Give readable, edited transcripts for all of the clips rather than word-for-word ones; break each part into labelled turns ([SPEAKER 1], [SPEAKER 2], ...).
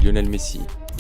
[SPEAKER 1] Lionel Messi,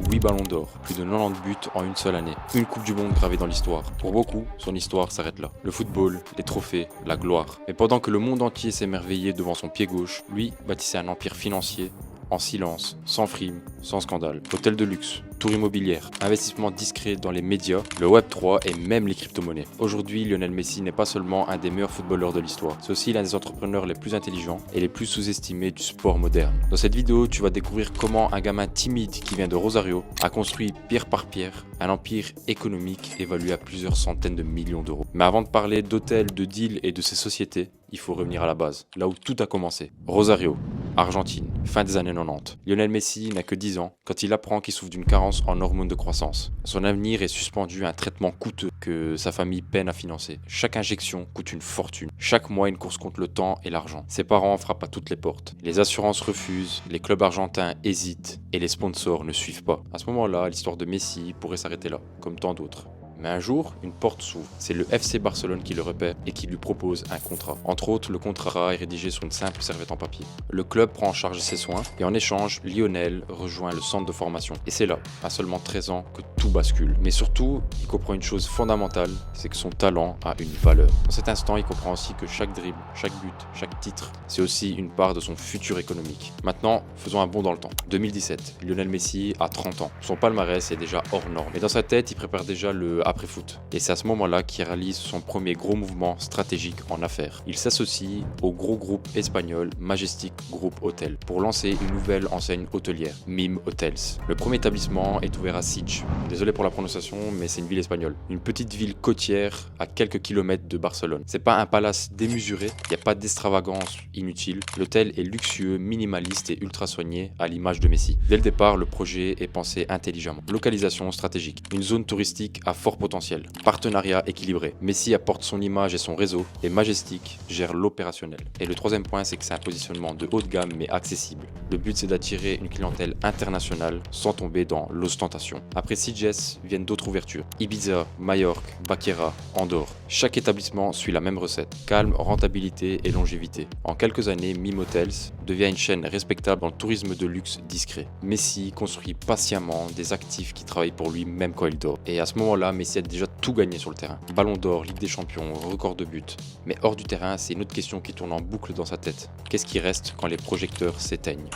[SPEAKER 1] 8 ballons d'or, plus de 90 buts en une seule année. Une Coupe du Monde gravée dans l'histoire. Pour beaucoup, son histoire s'arrête là. Le football, les trophées, la gloire. Mais pendant que le monde entier s'émerveillait devant son pied gauche, lui bâtissait un empire financier, en silence, sans frime, sans scandale. Hôtel de luxe, tour immobilière, investissement discret dans les médias, le Web3 et même les crypto-monnaies. Aujourd'hui, Lionel Messi n'est pas seulement un des meilleurs footballeurs de l'histoire, c'est aussi l'un des entrepreneurs les plus intelligents et les plus sous-estimés du sport moderne. Dans cette vidéo, tu vas découvrir comment un gamin timide qui vient de Rosario a construit pierre par pierre un empire économique évalué à plusieurs centaines de millions d'euros. Mais avant de parler d'hôtels, de deals et de ces sociétés, il faut revenir à la base, là où tout a commencé. Rosario, Argentine, fin des années 90. Lionel Messi n'a que 10 ans quand il apprend qu'il souffre d'une carence en hormones de croissance. Son avenir est suspendu à un traitement coûteux que sa famille peine à financer. Chaque injection coûte une fortune. Chaque mois, une course contre le temps et l'argent. Ses parents frappent à toutes les portes. Les assurances refusent, les clubs argentins hésitent et les sponsors ne suivent pas. À ce moment-là, l'histoire de Messi pourrait s'arrêter là, comme tant d'autres. Mais un jour, une porte s'ouvre. C'est le FC Barcelone qui le repère et qui lui propose un contrat. Entre autres, le contrat est rédigé sur une simple serviette en papier. Le club prend en charge ses soins et en échange, Lionel rejoint le centre de formation. Et c'est là, à seulement 13 ans, que tout bascule. Mais surtout, il comprend une chose fondamentale, c'est que son talent a une valeur. Dans cet instant, il comprend aussi que chaque dribble, chaque but, chaque titre, c'est aussi une part de son futur économique. Maintenant, faisons un bond dans le temps. 2017, Lionel Messi a 30 ans. Son palmarès est déjà hors norme. Mais dans sa tête, il prépare déjà le après-foot. Et c'est à ce moment-là qu'il réalise son premier gros mouvement stratégique en affaires. Il s'associe au gros groupe espagnol Majestic Group Hotel pour lancer une nouvelle enseigne hôtelière, MIM Hotels. Le premier établissement est ouvert à Sitges. Désolé pour la prononciation, mais c'est une ville espagnole. Une petite ville côtière à quelques kilomètres de Barcelone. C'est pas un palace démesuré, il n'y a pas d'extravagance inutile. L'hôtel est luxueux, minimaliste et ultra soigné à l'image de Messi. Dès le départ, le projet est pensé intelligemment. Localisation stratégique, une zone touristique à fort potentiel. Partenariat équilibré. Messi apporte son image et son réseau et Majestic gère l'opérationnel. Et le troisième point, c'est que c'est un positionnement de haut de gamme mais accessible. Le but, c'est d'attirer une clientèle internationale sans tomber dans l'ostentation. Après Sitges viennent d'autres ouvertures. Ibiza, Majorque, Baqueira, Andorre. Chaque établissement suit la même recette. Calme, rentabilité et longévité. En quelques années, MIM Hotels devient une chaîne respectable dans le tourisme de luxe discret. Messi construit patiemment des actifs qui travaillent pour lui même quand il dort. Et à ce moment-là, Messi a déjà tout gagné sur le terrain. Ballon d'or, Ligue des Champions, record de buts. Mais hors du terrain, c'est une autre question qui tourne en boucle dans sa tête. Qu'est-ce qui reste quand les projecteurs s'éteignent ?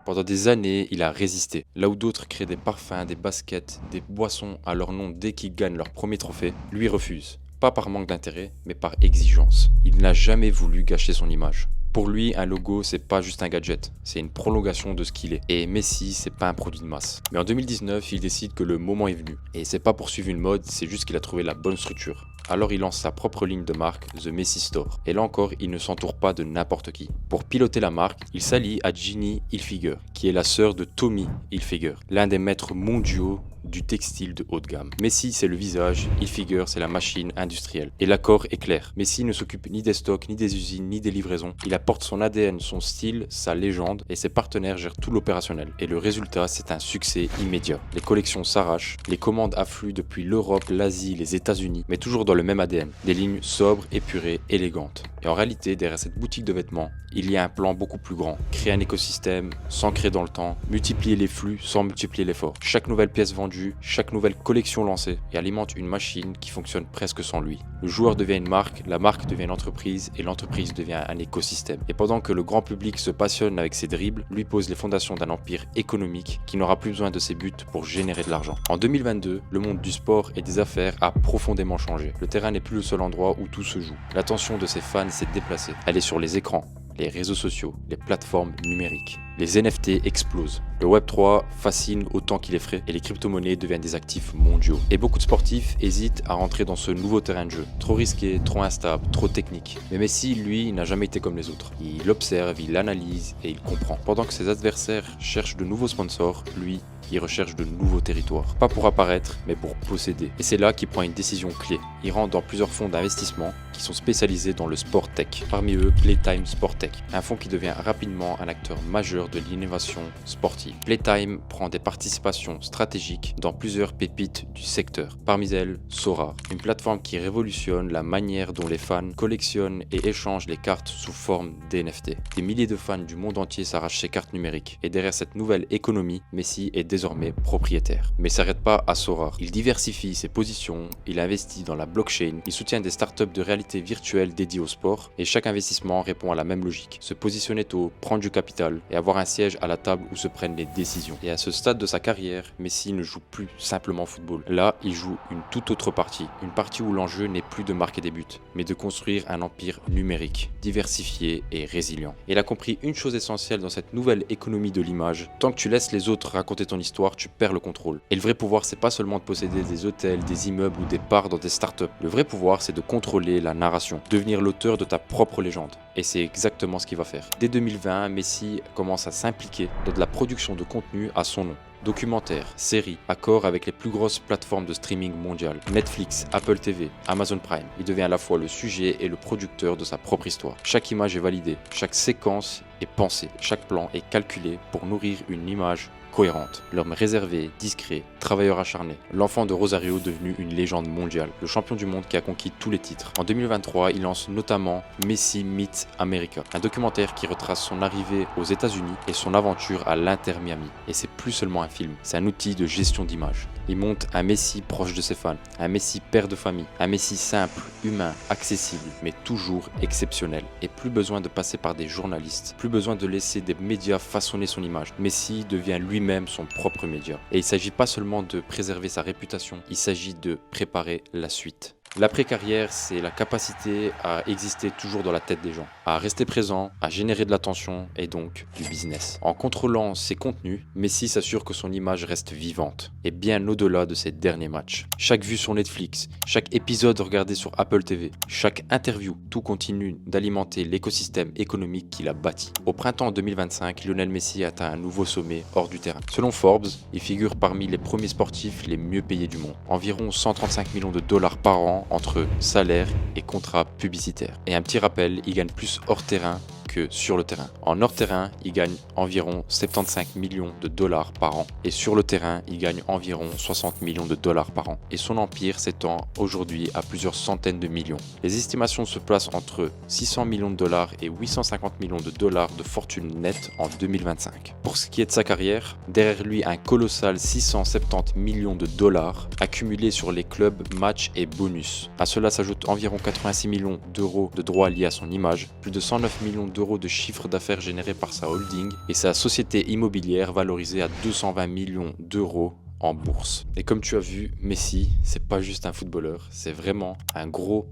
[SPEAKER 1] Pendant des années, il a résisté. Là où d'autres créent des parfums, des baskets, des boissons à leur nom dès qu'ils gagnent leur premier trophée, lui refuse. Pas par manque d'intérêt, mais par exigence. Il n'a jamais voulu gâcher son image. Pour lui, un logo, c'est pas juste un gadget, c'est une prolongation de ce qu'il est. Et Messi, c'est pas un produit de masse. Mais en 2019, il décide que le moment est venu. Et c'est pas pour suivre une mode, c'est juste qu'il a trouvé la bonne structure. Alors il lance sa propre ligne de marque, The Messi Store. Et là encore, il ne s'entoure pas de n'importe qui. Pour piloter la marque, il s'allie à Ginny Hilfiger, qui est la sœur de Tommy Hilfiger, l'un des maîtres mondiaux du textile de haut de gamme. Messi, c'est le visage, Hilfiger, c'est la machine industrielle. Et l'accord est clair. Messi ne s'occupe ni des stocks, ni des usines, ni des livraisons. Il apporte son ADN, son style, sa légende, et ses partenaires gèrent tout l'opérationnel. Et le résultat, c'est un succès immédiat. Les collections s'arrachent, les commandes affluent depuis l'Europe, l'Asie, les États-Unis, mais toujours dans le même ADN. Des lignes sobres, épurées, élégantes. Et en réalité, derrière cette boutique de vêtements, il y a un plan beaucoup plus grand. Créer un écosystème, s'ancrer dans le temps, multiplier les flux sans multiplier l'effort. Chaque nouvelle pièce vendue, chaque nouvelle collection lancée et alimente une machine qui fonctionne presque sans lui. Le joueur devient une marque, la marque devient une entreprise et l'entreprise devient un écosystème. Et pendant que le grand public se passionne avec ses dribbles, lui pose les fondations d'un empire économique qui n'aura plus besoin de ses buts pour générer de l'argent. En 2022, le monde du sport et des affaires a profondément changé. Le terrain n'est plus le seul endroit où tout se joue. L'attention de ses fans s'est déplacée. Elle est sur les écrans, les réseaux sociaux, les plateformes numériques. Les NFT explosent. Le Web3 fascine autant qu'il effraie et les crypto-monnaies deviennent des actifs mondiaux. Et beaucoup de sportifs hésitent à rentrer dans ce nouveau terrain de jeu. Trop risqué, trop instable, trop technique. Mais Messi, lui, n'a jamais été comme les autres. Il observe, il analyse et il comprend. Pendant que ses adversaires cherchent de nouveaux sponsors, lui, il recherche de nouveaux territoires. Pas pour apparaître, mais pour posséder. Et c'est là qu'il prend une décision clé. Il rentre dans plusieurs fonds d'investissement qui sont spécialisés dans le sport tech. Parmi eux, Playtime Sport Tech, un fonds qui devient rapidement un acteur majeur de l'innovation sportive. Playtime prend des participations stratégiques dans plusieurs pépites du secteur. Parmi elles, Sora, une plateforme qui révolutionne la manière dont les fans collectionnent et échangent les cartes sous forme d'NFT. Des milliers de fans du monde entier s'arrachent ces cartes numériques et derrière cette nouvelle économie, Messi est désormais propriétaire. Mais il ne s'arrête pas à Sora. Il diversifie ses positions, il investit dans la blockchain, il soutient des startups de réalité virtuelle dédiées au sport et chaque investissement répond à la même logique. Se positionner tôt, prendre du capital et avoir un siège à la table où se prennent les décisions. Et à ce stade de sa carrière, Messi ne joue plus simplement au football. Là, il joue une toute autre partie. Une partie où l'enjeu n'est plus de marquer des buts, mais de construire un empire numérique, diversifié et résilient. Et il a compris une chose essentielle dans cette nouvelle économie de l'image. Tant que tu laisses les autres raconter ton histoire, tu perds le contrôle. Et le vrai pouvoir, c'est pas seulement de posséder des hôtels, des immeubles ou des parts dans des startups. Le vrai pouvoir, c'est de contrôler la narration, devenir l'auteur de ta propre légende. Et c'est exactement ce qu'il va faire. Dès 2020, Messi commence à s'impliquer dans de la production de contenu à son nom. Documentaires, séries, accords avec les plus grosses plateformes de streaming mondiales, Netflix, Apple TV, Amazon Prime. Il devient à la fois le sujet et le producteur de sa propre histoire. Chaque image est validée, chaque séquence est pensée, chaque plan est calculé pour nourrir une image cohérente. L'homme réservé, discret, travailleur acharné. L'enfant de Rosario devenu une légende mondiale. Le champion du monde qui a conquis tous les titres. En 2023, il lance notamment Messi Meets America, un documentaire qui retrace son arrivée aux États-Unis et son aventure à l'Inter Miami. Et c'est plus seulement un film, c'est un outil de gestion d'image. Il montre un Messi proche de ses fans, un Messi père de famille, un Messi simple, humain, accessible, mais toujours exceptionnel. Et plus besoin de passer par des journalistes, plus besoin de laisser des médias façonner son image. Messi devient lui-même son propre média. Et il ne s'agit pas seulement de préserver sa réputation, il s'agit de préparer la suite. L'après-carrière, c'est la capacité à exister toujours dans la tête des gens, à rester présent, à générer de l'attention et donc du business. En contrôlant ses contenus, Messi s'assure que son image reste vivante et bien au-delà de ses derniers matchs. Chaque vue sur Netflix, chaque épisode regardé sur Apple TV, chaque interview, tout continue d'alimenter l'écosystème économique qu'il a bâti. Au printemps 2025, Lionel Messi atteint un nouveau sommet hors du terrain. Selon Forbes, il figure parmi les premiers sportifs les mieux payés du monde. Environ 135 millions de dollars par an entre salaire et contrat publicitaire. Et un petit rappel, il gagne plus hors terrain que sur le terrain. En hors terrain, il gagne environ 75 millions de dollars par an. Et sur le terrain, il gagne environ 60 millions de dollars par an. Et son empire s'étend aujourd'hui à plusieurs centaines de millions. Les estimations se placent entre 600 millions de dollars et 850 millions de dollars de fortune nette en 2025. Pour ce qui est de sa carrière, derrière lui un colossal 670 millions de dollars accumulés sur les clubs, matchs et bonus. À cela s'ajoutent environ 86 millions d'euros de droits liés à son image, plus de 109 millions d'euros de chiffre d'affaires généré par sa holding et sa société immobilière valorisée à 220 millions d'euros en bourse. Et comme tu as vu, Messi, c'est pas juste un footballeur, c'est vraiment un gros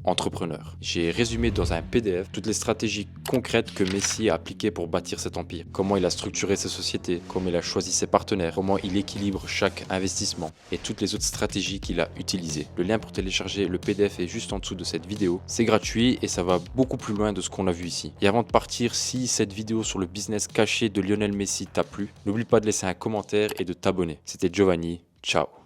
[SPEAKER 1] entrepreneur. J'ai résumé dans un PDF toutes les stratégies concrètes que Messi a appliquées pour bâtir cet empire. Comment il a structuré ses sociétés, comment il a choisi ses partenaires, comment il équilibre chaque investissement et toutes les autres stratégies qu'il a utilisées. Le lien pour télécharger le PDF est juste en dessous de cette vidéo. C'est gratuit et ça va beaucoup plus loin de ce qu'on a vu ici. Et avant de partir, si cette vidéo sur le business caché de Lionel Messi t'a plu, n'oublie pas de laisser un commentaire et de t'abonner. C'était Giovanni, ciao.